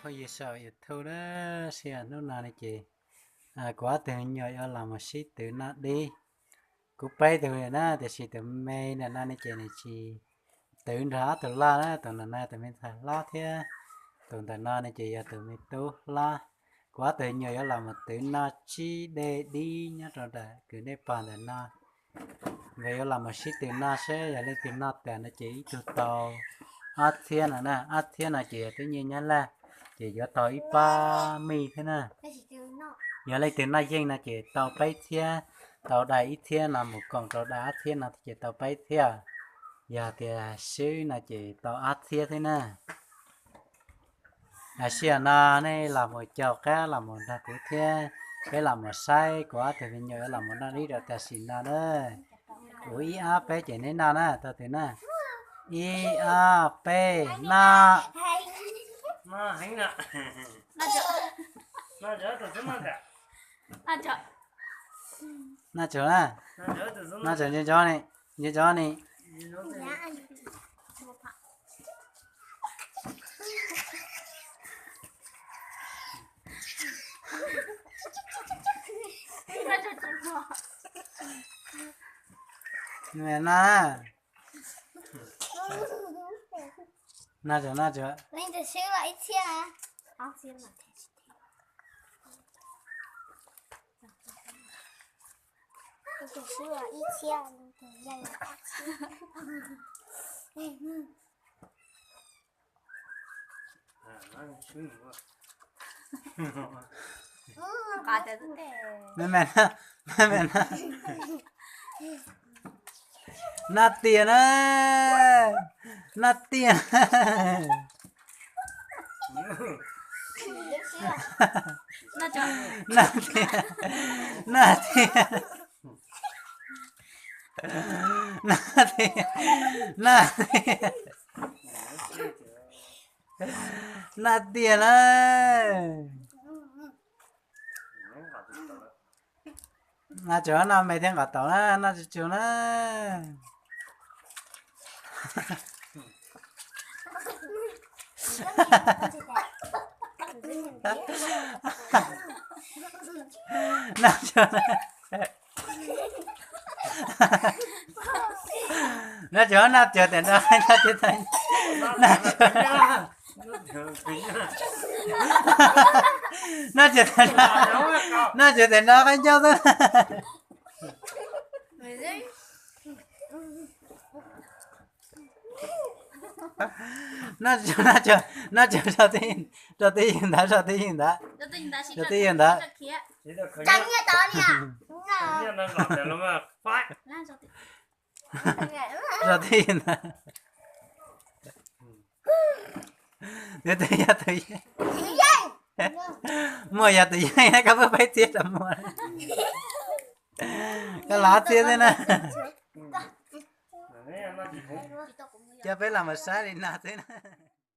thôi giờ sợ giờ thôi đó xe nó nào này chị quá từ nhỏ ở làm một xí từ nó đi cũng bay từ nó thì xí từ mê nè nó này chị từ đó từ la đó từ này từ mình thằng la thế từ nó này chị từ mình tu la quá từ nhỏ ở làm một từ nó chi để đi nhá rồi đó cứ để bàn là nó về ở làm một xí từ nó sẽ giờ lên từ nó từ nó chỉ từ tàu thiên là chị tự nhiên nhá là chị cho tàu ít ba mi thế nè giờ lấy tiền này riêng là chị tàu bay thiên tàu đại ít thiên là một con tàu đá thiên là chị tàu bay thiên giờ thì sư là chị tàu át thiên thế nè xưa na này là một chậu cá là một đặc của thiên cái là một sai quá thì mình nhớ là một nó đi được ta xin na đó ui á bé chị nên na nè tao thế nè i a p na 나 행나 나 저도 좀만 돼. na chờ nè 나 저도 좀만 na chờ như chó này mẹ na chờ Lên từ xíu lại chia à? Không xíu mà thế. Lên từ xíu lại chia, lên từ đây là 난 죽는 거. Có từ thế. mẹ na tiền á na tiền na tiền na tiền na tiền na tiền na tiền á na chỗ nào mấy thiên cả tàu á na chỗ nó na chỗ na chỗ na chỗ tiền đó na chỗ tiền na chỗ na chỗ tiền đó na chỗ tiền đó cái cháu đó nó chờ cho tiền hiện đã Trắng như tao nè. 그냥 난 남자로만 파이. cho tiền đã để tự mua giờ tự nhiên nó có phải tiết là mua cái lá tiết thế này 네, 나 지금 cho phải làm một sáng đi nào thế này